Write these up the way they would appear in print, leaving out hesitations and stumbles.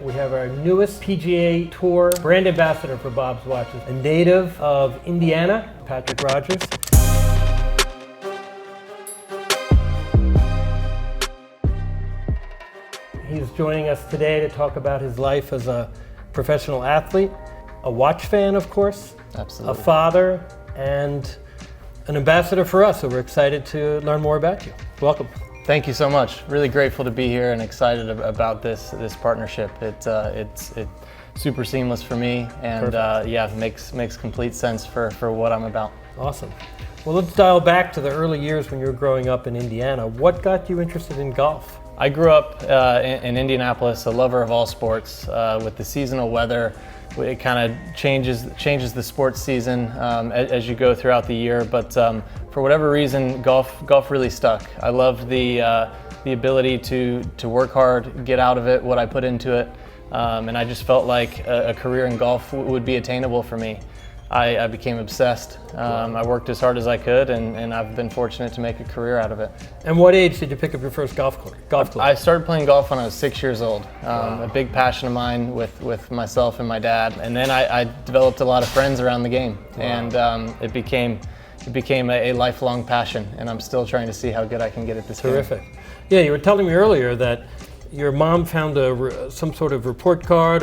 We have our newest PGA Tour brand ambassador for Bob's Watches, a native of Indiana, Patrick Rodgers. He's joining us today to talk about his life as a professional athlete, a watch fan, of course, Absolutely. a father, and an ambassador for us. So we're excited to learn more about you. Welcome. Thank you so much. Really grateful to be here and excited about this partnership. It's super seamless for me, and yeah, makes complete sense for what I'm about. Awesome. Well, let's dial back to the early years when you were growing up in Indiana. What got you interested in golf? I grew up in Indianapolis, a lover of all sports. With the seasonal weather, it kind of changes the sports season as you go throughout the year. But for whatever reason, golf really stuck. I loved the ability to work hard, get out of it what I put into it, and I just felt like a career in golf would be attainable for me. I became obsessed. I worked as hard as I could, and I've been fortunate to make a career out of it. And what age did you pick up your first golf club? I started playing golf when I was 6 years old. A big passion of mine with myself and my dad. And then I developed a lot of friends around the game, and it became a lifelong passion. And I'm still trying to see how good I can get at this game. Terrific. Yeah, you were telling me earlier that your mom found some sort of report card,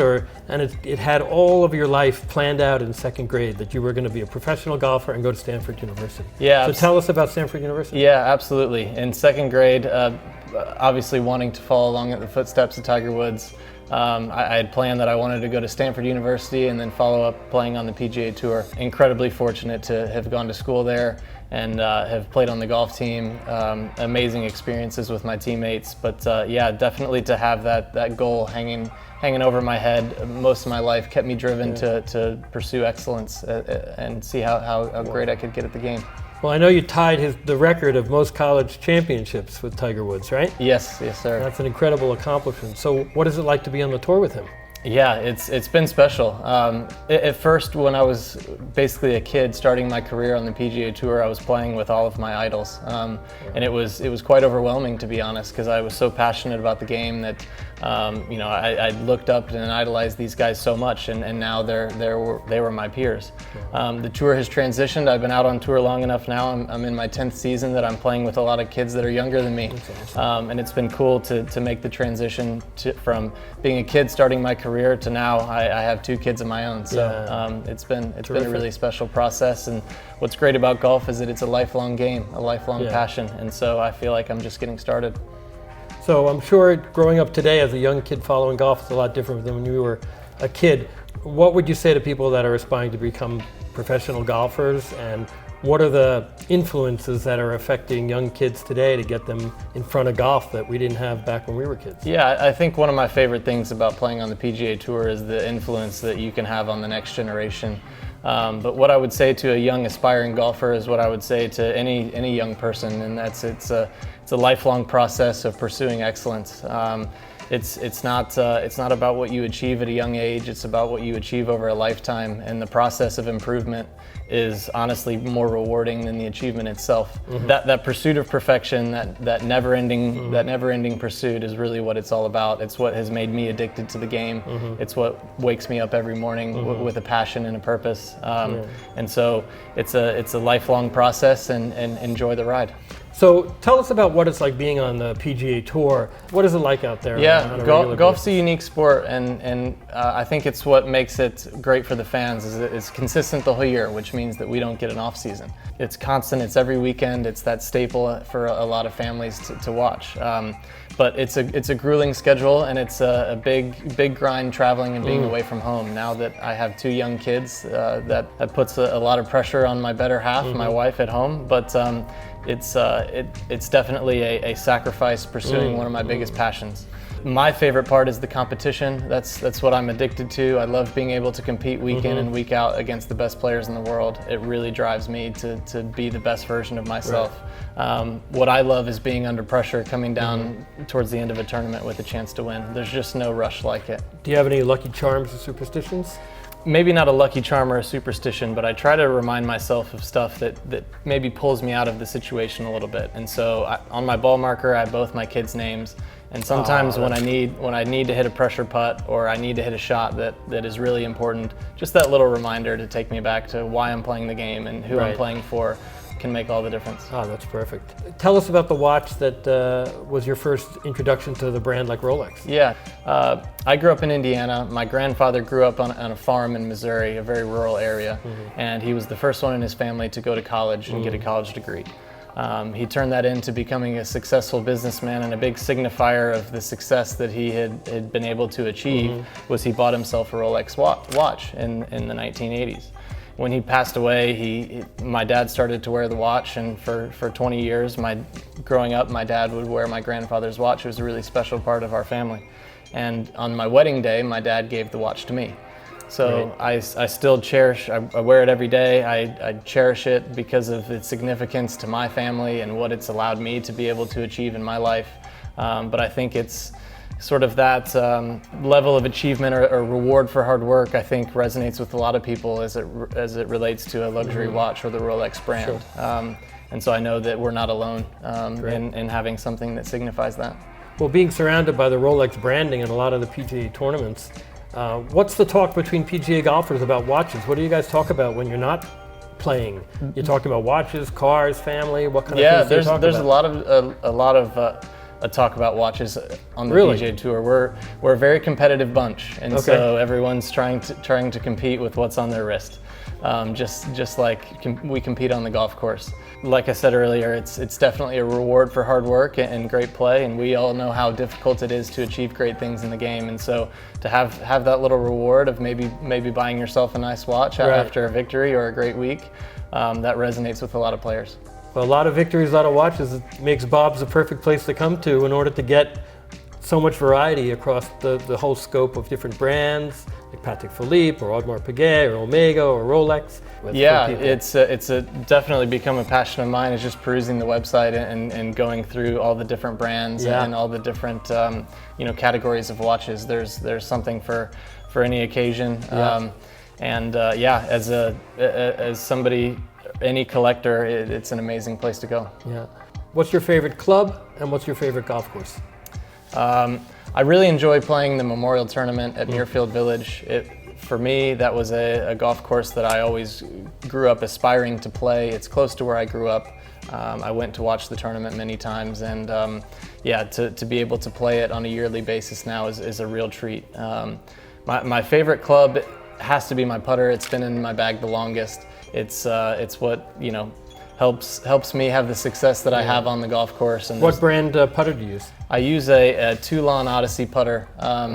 and it had all of your life planned out in second grade, that you were going to be a professional golfer and go to Stanford University. Yeah. So tell us about Stanford University. Yeah, absolutely. In second grade, obviously wanting to follow along at the footsteps of Tiger Woods, I had planned that I wanted to go to Stanford University and then follow up playing on the PGA Tour. Incredibly fortunate to have gone to school there and have played on the golf team. Amazing experiences with my teammates, but yeah, definitely to have that goal hanging over my head most of my life kept me driven to pursue excellence and see how great I could get at the game. Well, I know you tied the record of most college championships with Tiger Woods, right? Yes, sir. That's an incredible accomplishment. So what is it like to be on the tour with him? Yeah, it's been special. At first, when I was basically a kid starting my career on the PGA Tour, I was playing with all of my idols, and it was quite overwhelming, to be honest, because I was so passionate about the game that I looked up and idolized these guys so much, and now they were my peers. The tour has transitioned. I've been out on tour long enough now. I'm in my 10th season that I'm playing with a lot of kids that are younger than me, and it's been cool to make the transition from being a kid starting my career to now I have 2 kids of my own. So it's been a really special process, and what's great about golf is that it's a lifelong game, a lifelong passion, and so I feel like I'm just getting started. So I'm sure growing up today as a young kid following golf is a lot different than when you were a kid. What would you say to people that are aspiring to become professional golfers, and what are the influences that are affecting young kids today to get them in front of golf that we didn't have back when we were kids? Yeah, I think one of my favorite things about playing on the PGA Tour is the influence that you can have on the next generation. But what I would say to a young aspiring golfer is what I would say to any young person, and that's it's a lifelong process of pursuing excellence. It's not about what you achieve at a young age. It's about what you achieve over a lifetime, and the process of improvement is honestly more rewarding than the achievement itself. That pursuit of perfection, that never-ending pursuit is really what it's all about. It's what has made me addicted to the game. It's what wakes me up every morning with a passion and a purpose. And so it's a lifelong process, and enjoy the ride. So tell us about what it's like being on the PGA Tour. What is it like out there? Yeah, golf's a unique sport, and I think it's what makes it great for the fans is it's consistent the whole year, which means that we don't get an off season. It's constant, it's every weekend, it's that staple for a lot of families to watch. But it's a grueling schedule, and it's a big grind traveling and being away from home. Now that I have 2 young kids, that puts a lot of pressure on my better half, my wife at home. But it's definitely a sacrifice pursuing one of my biggest passions. My favorite part is the competition. That's what I'm addicted to. I love being able to compete week in and week out against the best players in the world. It really drives me to be the best version of myself. What I love is being under pressure, coming down towards the end of a tournament with a chance to win. There's just no rush like it. Do you have any lucky charms or superstitions? maybe not a lucky charm or a superstition, but I try to remind myself of stuff that maybe pulls me out of the situation a little bit. And so on my ball marker, I have both my kids' names, And sometimes when I need to hit a pressure putt or I need to hit a shot that is really important, just that little reminder to take me back to why I'm playing the game and who I'm playing for can make all the difference. Oh, that's perfect. Tell us about the watch that was your first introduction to the brand like Rolex. Yeah, I grew up in Indiana. My grandfather grew up on a farm in Missouri, a very rural area, and he was the first one in his family to go to college and get a college degree. He turned that into becoming a successful businessman, and a big signifier of the success that he had been able to achieve was he bought himself a Rolex watch in the 1980s. When he passed away, my dad started to wear the watch, and for 20 years, growing up, my dad would wear my grandfather's watch. It was a really special part of our family. And on my wedding day, my dad gave the watch to me. So I still cherish, I wear it every day. I cherish it because of its significance to my family and what it's allowed me to be able to achieve in my life. But I think it's sort of that level of achievement or reward for hard work, I think resonates with a lot of people as it relates to a luxury watch or the Rolex brand. Sure. And so I know that we're not alone in having something that signifies that. Well, being surrounded by the Rolex branding in a lot of the PGA tournaments, what's the talk between PGA golfers about watches? What do you guys talk about when you're not playing? You're talking about watches, cars, family, what kind of things do you talk about? There's a lot of talk about watches on the PGA Tour. We're a very competitive bunch, and so everyone's trying to compete with what's on their wrist, just like we compete on the golf course. Like I said earlier, it's definitely a reward for hard work and great play, and we all know how difficult it is to achieve great things in the game. And so to have that little reward of maybe buying yourself a nice watch after a victory or a great week, that resonates with a lot of players. Well, a lot of victories, a lot of watches. It makes Bob's the perfect place to come to in order to get so much variety across the whole scope of different brands, like Patek Philippe or Audemars Piguet or Omega or Rolex. Yeah, it's definitely become a passion of mine. Is just perusing the website and going through all the different brands and all the different categories of watches. There's something for any occasion. As somebody, any collector, it's an amazing place to go. Yeah. What's your favorite club and what's your favorite golf course? I really enjoy playing the Memorial Tournament at Muirfield Village. For me, that was a golf course that I always grew up aspiring to play. It's close to where I grew up. I went to watch the tournament many times, and to be able to play it on a yearly basis now is a real treat. My favorite club has to be my putter. It's been in my bag the longest. It's what helps me have the success that I have on the golf course. And what brand putter do you use? I use a Toulon Odyssey putter.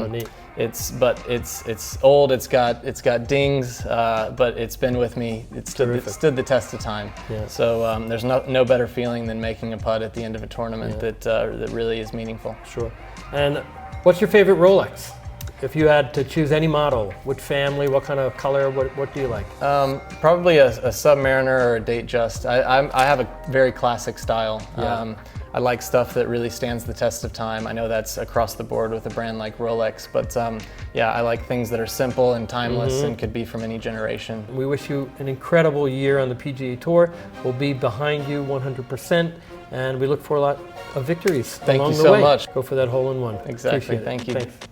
Neat. It's old. It's got dings, but it's been with me. It stood the test of time. Yeah. So there's no better feeling than making a putt at the end of a tournament that really is meaningful. Sure. And what's your favorite Rolex? If you had to choose any model, what family, what kind of color, what do you like? Probably a Submariner or a Datejust. I have a very classic style. Yeah. I like stuff that really stands the test of time. I know that's across the board with a brand like Rolex, but I like things that are simple and timeless and could be from any generation. We wish you an incredible year on the PGA Tour. We'll be behind you 100%, and we look for a lot of victories along the way. Thank you so much. Go for that hole-in-one. Exactly. Appreciate it. Thank you. Thanks.